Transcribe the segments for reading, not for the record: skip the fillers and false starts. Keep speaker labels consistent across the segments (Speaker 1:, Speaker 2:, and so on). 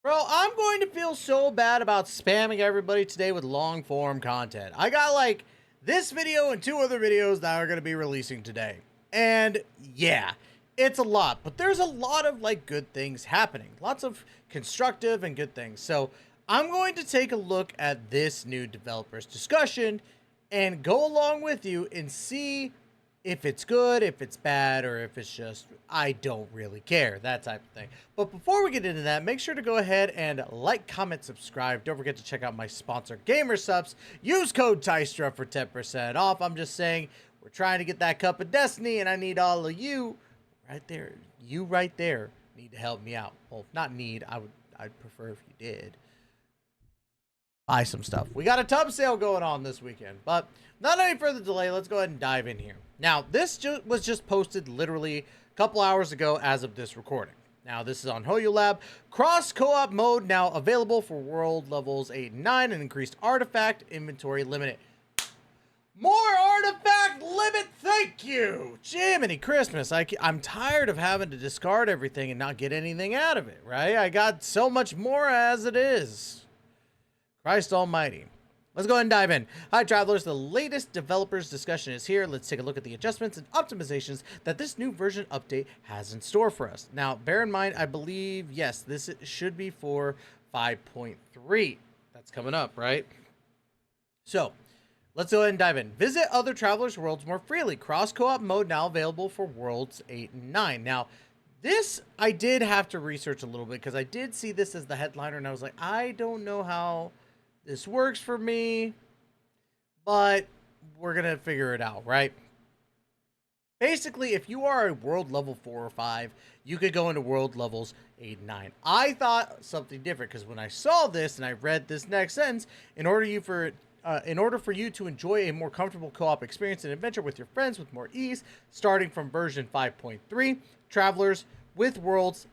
Speaker 1: Bro, I'm going to feel so bad about spamming everybody today with long form content. I got like this video and 2 other videos that are going to be releasing today. And yeah, it's a lot, but there's a lot of like good things happening. Lots of constructive and good things. So I'm going to take a look at this new developers discussion and go along with you and see if it's good, if it's bad, or if it's just, I don't really care, that type of thing. But before we get into that, make sure to go ahead and like, comment, subscribe. Don't forget to check out my sponsor, GamerSupps. Use code Tystra for 10% off. I'm just saying, we're trying to get that cup of destiny, and I need all of you right there. You right there need to help me out. Well, not need, I'd prefer if you did. Buy some stuff. We got a tub sale going on this weekend, but not any further delay, let's go ahead and dive in here. Now, this was just posted literally a couple hours ago as of this recording. Now, this is on Hoyo Lab. Cross co-op mode now available for world levels 8 and 9 and increased artifact inventory limited. More artifact limit, thank you! Jiminy Christmas, I'm tired of having to discard everything and not get anything out of it, right? I got so much more as it is. Christ almighty. Let's go ahead and dive in. Hi, travelers. The latest developers discussion is here. Let's take a look at the adjustments and optimizations that this new version update has in store for us. Now, bear in mind, I believe, yes, this should be for 5.3. That's coming up, right? So, let's go ahead and dive in. Visit other travelers' worlds more freely. Cross co-op mode now available for worlds 8 and 9. Now, this I did have to research a little bit because I did see this as the headliner, and I was like, I don't know how this works for me, but we're going to figure it out, right? Basically, if you are a world level 4 or 5, you could go into world levels 8 and 9. I thought something different because when I saw this and I read this next sentence, in order for you to enjoy a more comfortable co-op experience and adventure with your friends with more ease, starting from version 5.3, travelers with world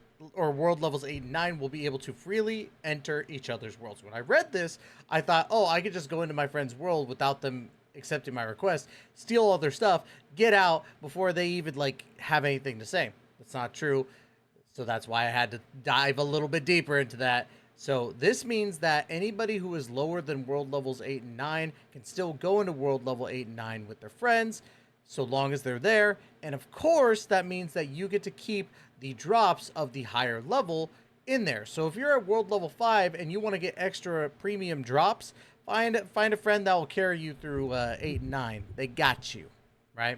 Speaker 1: levels 8 and 9 will be able to freely enter each other's worlds. When I read this, I thought, oh, I could just go into my friend's world without them accepting my request, steal all their stuff, get out before they even like have anything to say. That's not true. So that's why I had to dive a little bit deeper into that. So this means that anybody who is lower than world levels 8 and 9 can still go into world level 8 and 9 with their friends, so long as they're there. And of course, that means that you get to keep the drops of the higher level in there. So if you're at world level 5 and you want to get extra premium drops, find a friend that will carry you through 8 and 9. They got you, right?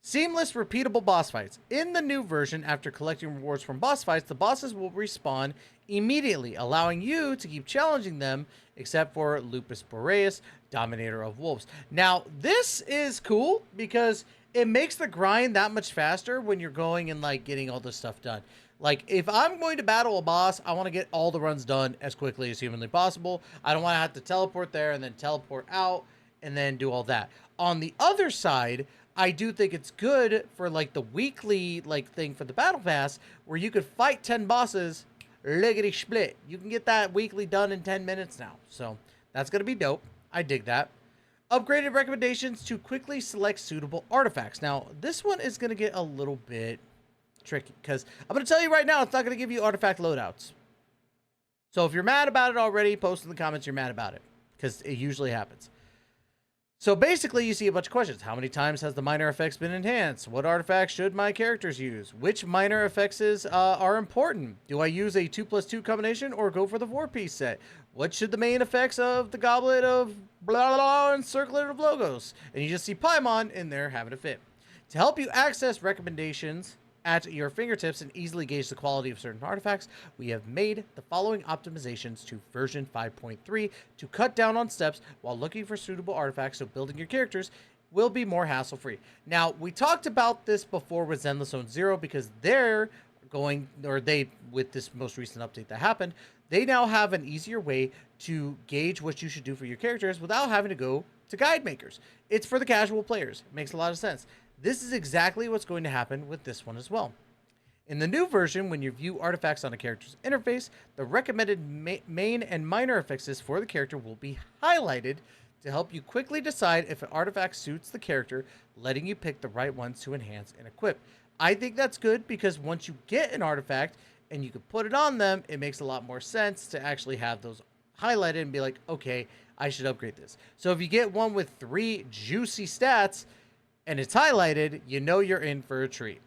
Speaker 1: Seamless, repeatable boss fights. In the new version, after collecting rewards from boss fights, the bosses will respawn immediately, allowing you to keep challenging them, except for Lupus Boreas, Dominator of Wolves. Now, this is cool because it makes the grind that much faster when you're going and like getting all this stuff done. Like, if I'm going to battle a boss, I want to get all the runs done as quickly as humanly possible. I don't want to have to teleport there and then teleport out and then do all that. On the other side, I do think it's good for like the weekly like thing for the battle pass where you could fight 10 bosses lickety split. You can get that weekly done in 10 minutes now. So that's going to be dope. I dig that. Upgraded recommendations to quickly select suitable artifacts. Now, this one is going to get a little bit tricky because I'm going to tell you right now, it's not going to give you artifact loadouts. So if you're mad about it already, post in the comments you're mad about it because it usually happens. So basically, you see a bunch of questions. How many times has the minor effects been enhanced? What artifacts should my characters use? Which minor effects are important? Do I use a 2+2 combination or go for the 4-piece set? What should the main effects of the Goblet of blah blah blah and Circlet of Logos? And you just see Paimon in there having a fit. To help you access recommendations at your fingertips and easily gauge the quality of certain artifacts, we have made the following optimizations to version 5.3 to cut down on steps while looking for suitable artifacts so building your characters will be more hassle-free. Now, we talked about this before with Zenless Zone Zero because with this most recent update that happened, they now have an easier way to gauge what you should do for your characters without having to go to guide makers. It's for the casual players. It makes a lot of sense. This is exactly what's going to happen with this one as well. In the new version, when you view artifacts on a character's interface, the recommended main and minor effects for the character will be highlighted to help you quickly decide if an artifact suits the character, letting you pick the right ones to enhance and equip. I think that's good because once you get an artifact and you can put it on them, it makes a lot more sense to actually have those highlighted and be like, okay, I should upgrade this. So if you get one with 3 juicy stats and it's highlighted, you know you're in for a treat.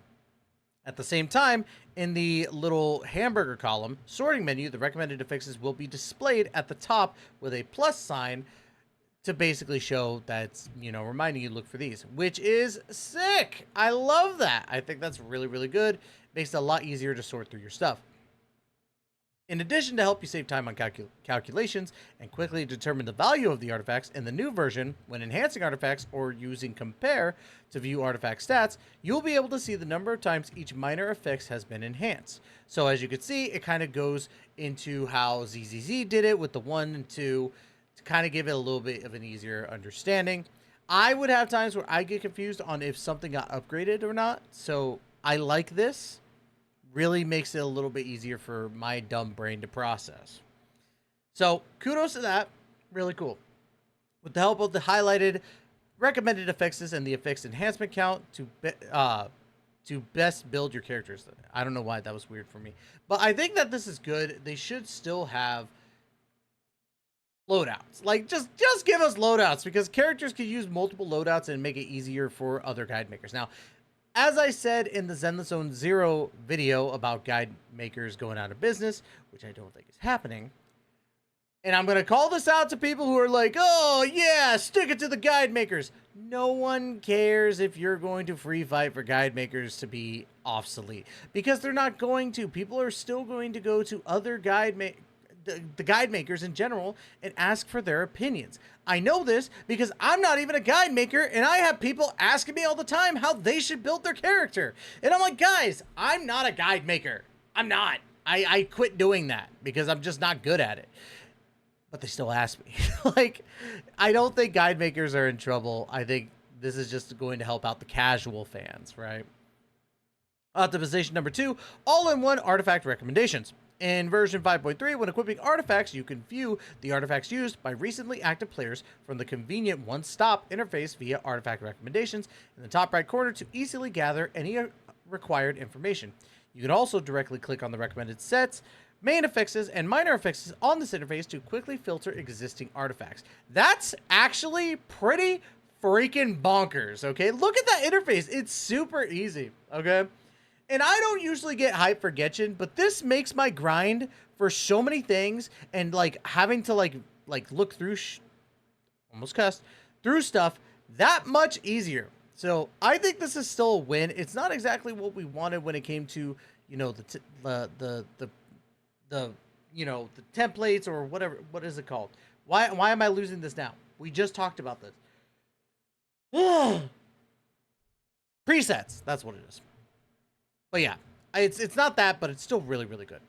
Speaker 1: At the same time, in the little hamburger column sorting menu, the recommended affixes will be displayed at the top with a plus sign to basically show that's, you know, reminding you to look for these, which is sick. I love that. I think that's really, really good. Makes it a lot easier to sort through your stuff. In addition, to help you save time on calculations and quickly determine the value of the artifacts, in the new version, when enhancing artifacts or using compare to view artifact stats, you'll be able to see the number of times each minor affix has been enhanced. So as you can see, it kind of goes into how ZZZ did it with the 1 and 2 to kind of give it a little bit of an easier understanding. I would have times where I get confused on if something got upgraded or not, so I like this. Really makes it a little bit easier for my dumb brain to process. So kudos to that. Really cool. With the help of the highlighted recommended affixes and the affix enhancement count to best build your characters. I don't know why that was weird for me, but I think that this is good. They should still have loadouts. Like just give us loadouts, because characters can use multiple loadouts and make it easier for other guide makers. Now, as I said in the Zenless Zone 0 video about guide makers going out of business, which I don't think is happening, and I'm going to call this out to people who are like, oh yeah, stick it to the guide makers. No one cares if you're going to free fight for guide makers to be obsolete, because they're not going to. People are still going to go to other the guide makers in general and ask for their opinions. I know this because I'm not even a guide maker, and I have people asking me all the time how they should build their character. And I'm like, guys, I'm not a guide maker. I'm not. I quit doing that because I'm just not good at it. But they still ask me. Like, I don't think guide makers are in trouble. I think this is just going to help out the casual fans, right? Optimization number 2, all-in-one artifact recommendations. In version 5.3, when equipping artifacts, you can view the artifacts used by recently active players from the convenient one-stop interface via artifact recommendations in the top right corner to easily gather any required information. You can also directly click on the recommended sets, main affixes, and minor affixes on this interface to quickly filter existing artifacts. That's actually pretty freaking bonkers, okay? Look at that interface. It's super easy, okay? And I don't usually get hyped for Genshin, but this makes my grind for so many things and like having to like look through almost cussed through stuff that much easier. So I think this is still a win. It's not exactly what we wanted when it came to, you know, the you know, the templates or whatever. What is it called? Why am I losing this now? We just talked about this. Presets. That's what it is. But yeah, it's not that, but it's still really, really good.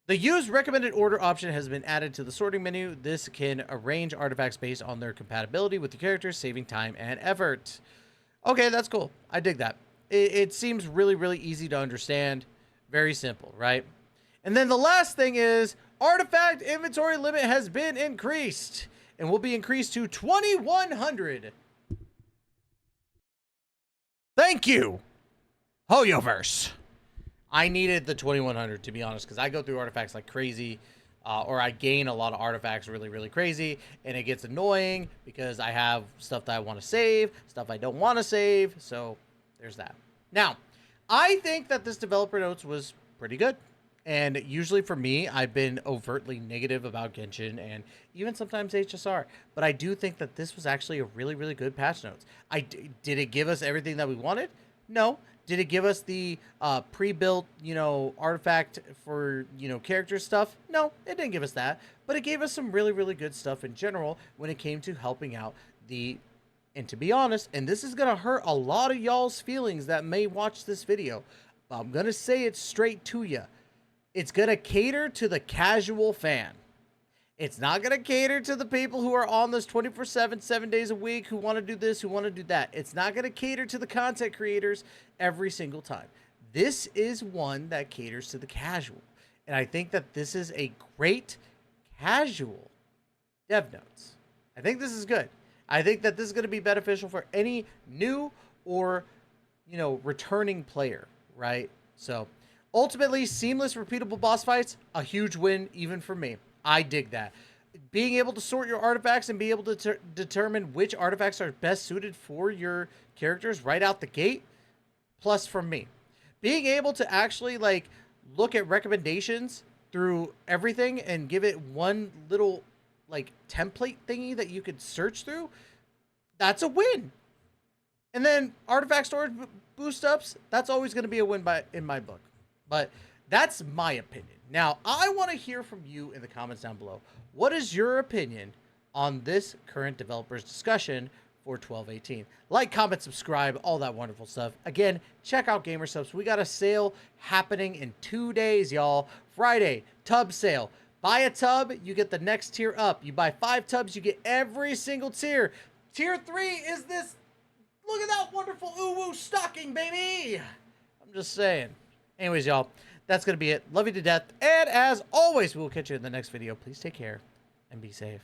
Speaker 1: The use recommended order option has been added to the sorting menu. This can arrange artifacts based on their compatibility with the characters, saving time and effort. Okay, that's cool. I dig that. It seems really, really easy to understand. Very simple, right? And then the last thing is artifact inventory limit has been increased and will be increased to 2,100. Thank you, Hoyoverse. I needed the 2,100, to be honest, because I go through artifacts like crazy, or I gain a lot of artifacts really, really crazy, and it gets annoying because I have stuff that I want to save, stuff I don't want to save, so there's that. Now, I think that this developer notes was pretty good, and usually for me, I've been overtly negative about Genshin and even sometimes HSR, but I do think that this was actually a really, really good patch notes. Did it give us everything that we wanted? No. Did it give us the pre-built, you know, artifact for, you know, character stuff? No, it didn't give us that. But it gave us some really, really good stuff in general when it came to helping out the... And to be honest, and this is going to hurt a lot of y'all's feelings that may watch this video, but I'm going to say it straight to you. It's going to cater to the casual fan. It's not going to cater to the people who are on this 24/7, 7 days a week, who want to do this, who want to do that. It's not going to cater to the content creators every single time. This is one that caters to the casual. And I think that this is a great casual dev notes. I think this is good. I think that this is going to be beneficial for any new or, you know, returning player, right? So Ultimately, seamless, repeatable boss fights, a huge win even for me. I dig that. Being able to sort your artifacts and be able to determine which artifacts are best suited for your characters right out the gate, plus from me. Being able to actually like look at recommendations through everything and give it one little like template thingy that you could search through, that's a win. And then artifact storage boost ups, that's always going to be a win in my book. But that's my opinion. Now, I want to hear from you in the comments down below. What is your opinion on this current developers discussion for 12.18? Like, comment, subscribe, all that wonderful stuff. Again, check out Gamer Subs. We got a sale happening in 2 days, y'all. Friday, tub sale. Buy a tub, you get the next tier up. You buy 5 tubs, you get every single tier. Tier 3 is this. Look at that wonderful ooh-woo stocking, baby. I'm just saying. Anyways, y'all, that's going to be it. Love you to death. And as always, we will catch you in the next video. Please take care and be safe.